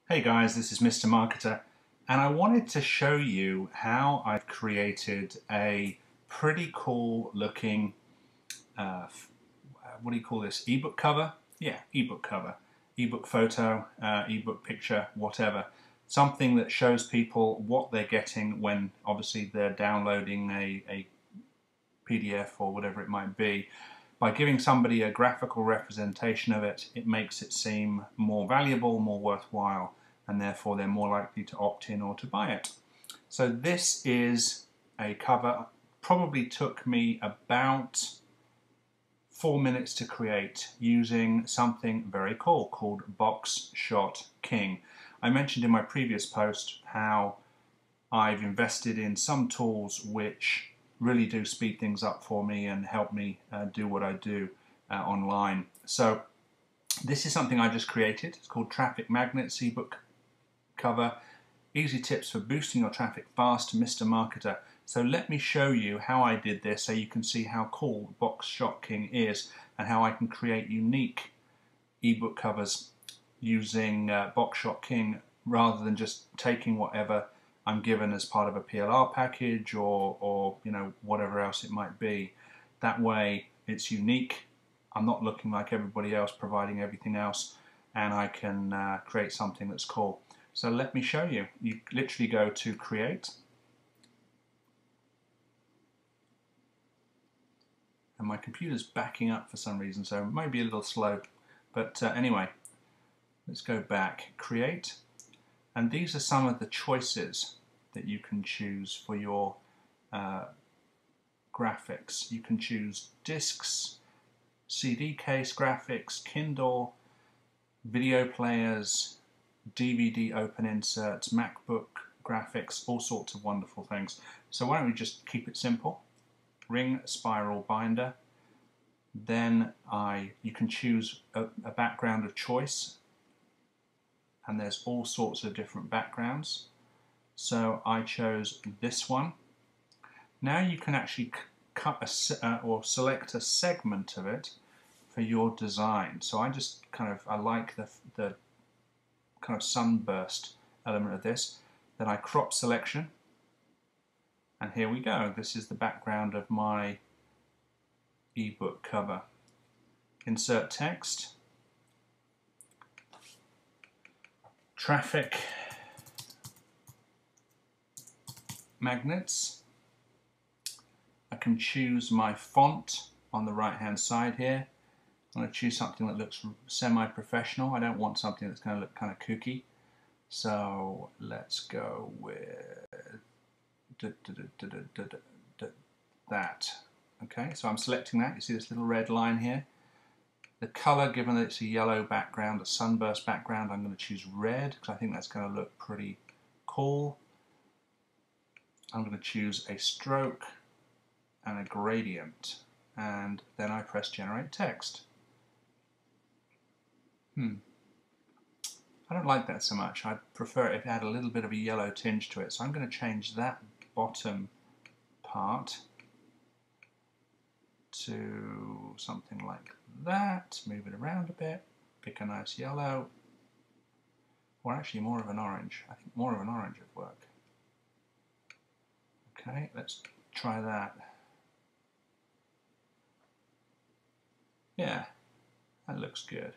Hey guys, this is Mr. Marketer, and I wanted to show you how I've created a pretty cool looking, what do you call this, ebook cover? Yeah, ebook cover, ebook photo, ebook picture, whatever. Something that shows people what they're getting when obviously they're downloading a PDF or whatever it might be. By giving somebody a graphical representation of it, it makes it seem more valuable, more worthwhile, and therefore they're more likely to opt in or to buy it. So this is a cover. Probably took me about 4 minutes to create using something very cool called Box Shot King. I mentioned in my previous post how I've invested in some tools which really do speed things up for me and help me do what I do online. So this is something I just created. It's called Traffic Magnets ebook cover. Easy tips for boosting your traffic fast, Mr. Marketer. So let me show you how I did this so you can see how cool Box Shot King is and how I can create unique ebook covers using Box Shot King rather than just taking whatever I'm given as part of a PLR package or you know, whatever else it might be. That way it's unique. I'm not looking like everybody else providing everything else, and I can create something that's cool. So let me show you. You literally go to create, and my computer's backing up for some reason, so it may be a little slow, but anyway, let's go back, create, and these are some of the choices that you can choose for your graphics. You can choose discs, CD case graphics, Kindle, video players, DVD open inserts, MacBook graphics, all sorts of wonderful things. So why don't we just keep it simple? Ring spiral binder. Then you can choose a background of choice, and there's all sorts of different backgrounds. So I chose this one. Now you can actually cut or select a segment of it for your design. So I just I like the kind of sunburst element of this. Then I crop selection, and here we go. This is the background of my ebook cover. Insert text, traffic magnets. I can choose my font on the right hand side here. I'm going to choose something that looks semi-professional. I don't want something that's going to look kind of kooky. So let's go with that. Okay, so I'm selecting that. You see this little red line here. The color, given that it's a yellow background, a sunburst background, I'm going to choose red because I think that's going to look pretty cool. I'm going to choose a stroke and a gradient, and then I press generate text. I don't like that so much. I prefer it if it had a little bit of a yellow tinge to it, so I'm going to change that bottom part to something like that, move it around a bit, pick a nice yellow, or actually more of an orange. I think more of an orange would work. Okay, let's try that. Yeah, that looks good.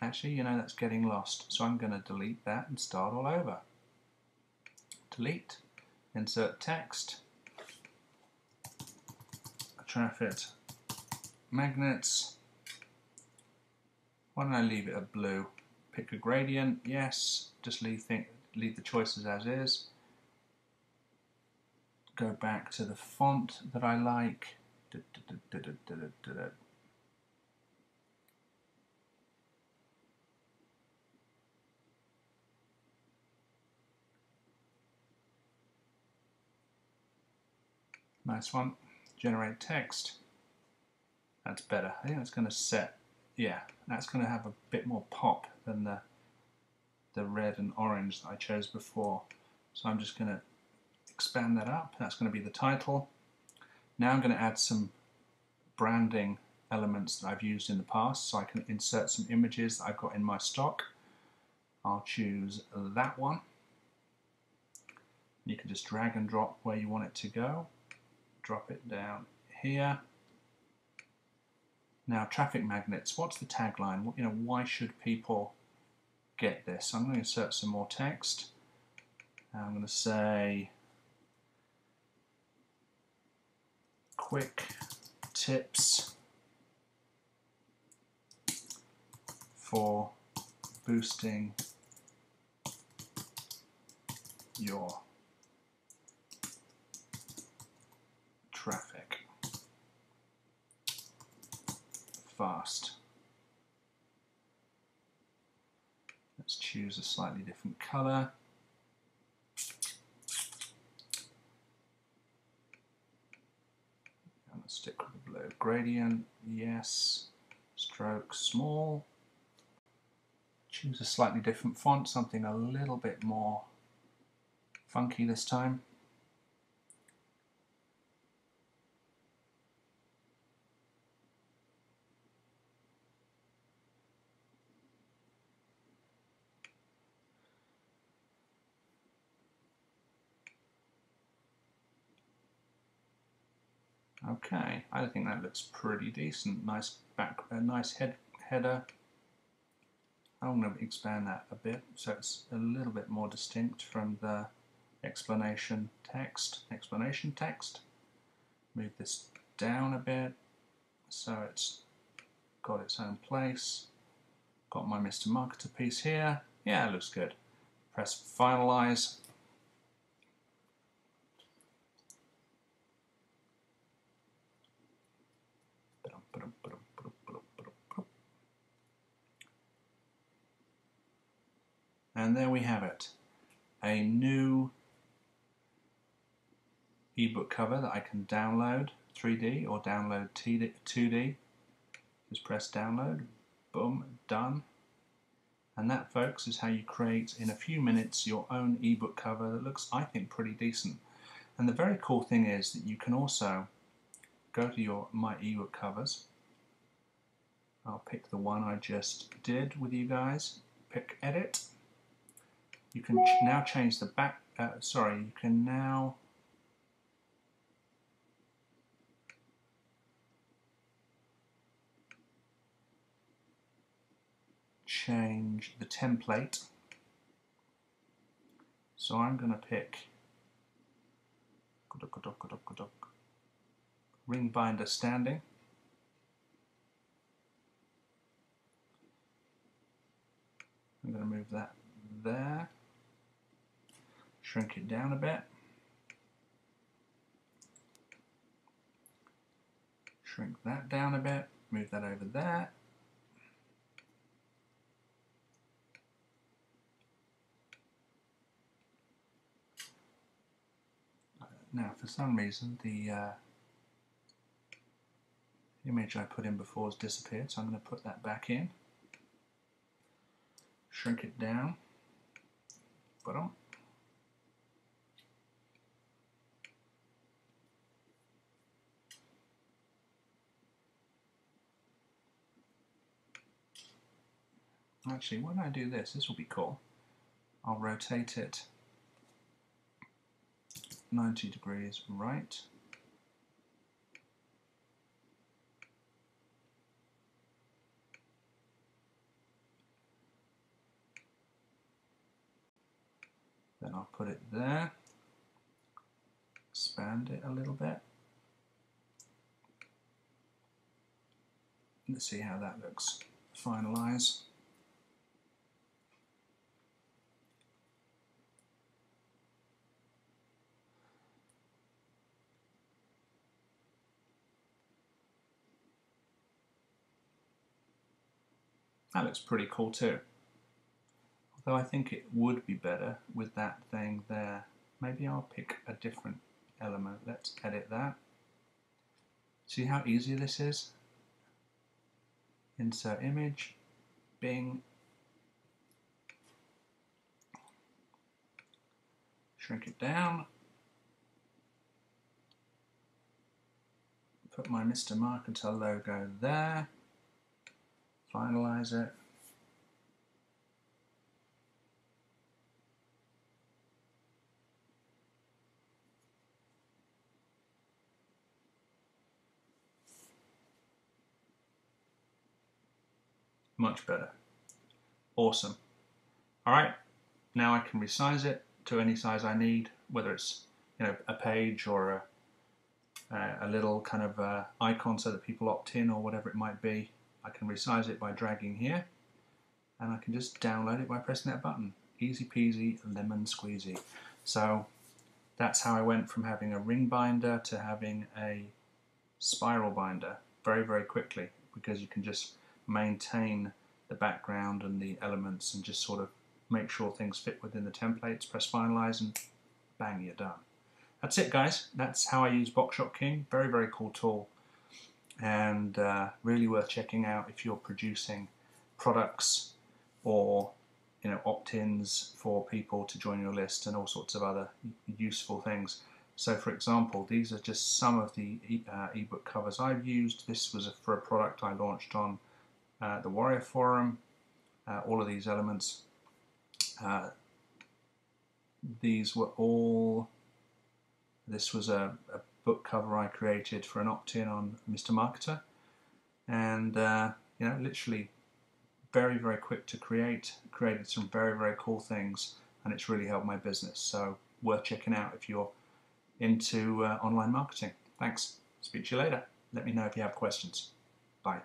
Actually, you know, that's getting lost, so I'm going to delete that and start all over. Delete, insert text, traffic magnets. Why don't I leave it a blue? Pick a gradient, yes, just leave the choices as is. Go back to the font that I like. Nice one. Generate text. That's better. I think that's going to set, yeah, that's going to have a bit more pop than the red and orange that I chose before. So I'm just going to expand that up. That's going to be the title. Now I'm going to add some branding elements that I've used in the past, so I can insert some images that I've got in my stock. I'll choose that one. You can just drag and drop where you want it to go. Drop it down here. Now, traffic magnets. What's the tagline? You know, why should people get this? I'm going to insert some more text. I'm going to say quick tips for boosting your traffic fast. Let's choose a slightly different color. I'm going to stick with the blue. Gradient, yes. Stroke, small. Choose a slightly different font, something a little bit more funky this time. Okay, I think that looks pretty decent. Nice nice header. I'm going to expand that a bit so it's a little bit more distinct from the explanation text. Move this down a bit so it's got its own place. Got my Mr. Marketer piece here. Yeah, it looks good. Press finalize. And there we have it. A new ebook cover that I can download 3D or download 2D. Just press download, boom, done. And that, folks, is how you create in a few minutes your own ebook cover that looks, I think, pretty decent. And the very cool thing is that you can also go to your My ebook covers. I'll pick the one I just did with you guys. Pick edit. You can now change the back. You can now change the template. So I'm going to pick ring binder standing. I'm going to move that there. Shrink it down a bit. Shrink that down a bit. Move that over there. Now, for some reason, the image I put in before has disappeared, so I'm going to put that back in. Shrink it down. Bottom. Actually, when I do this, this will be cool. I'll rotate it 90 degrees right. Then I'll put it there. Expand it a little bit. Let's see how that looks. Finalize. That looks pretty cool too. Although I think it would be better with that thing there. Maybe I'll pick a different element. Let's edit that. See how easy this is? Insert image, Bing. Shrink it down. put my Mr. Marketer logo there, finalize it. Much better. Awesome. All right, now I can resize it to any size I need, whether it's a page or a little kind of icon so that people opt in or whatever it might be. I can resize it by dragging here, and I can just download it by pressing that button. Easy peasy, lemon squeezy. So that's how I went from having a ring binder to having a spiral binder very, very quickly, because you can just maintain the background and the elements and just sort of make sure things fit within the templates, press finalize, and bang, you're done. That's it, guys. That's how I use Boxshot King. Very, very cool tool, and really worth checking out if you're producing products or opt-ins for people to join your list and all sorts of other useful things. So, for example, these are just some of the ebook covers I've used. This was for a product I launched on the Warrior Forum. All of these elements. These were all. This was a book cover I created for an opt-in on Mr. Marketer, and literally very, very quick to create. Created some very, very cool things, and it's really helped my business. So worth checking out if you're into online marketing. Thanks. Speak to you later. Let me know if you have questions. Bye.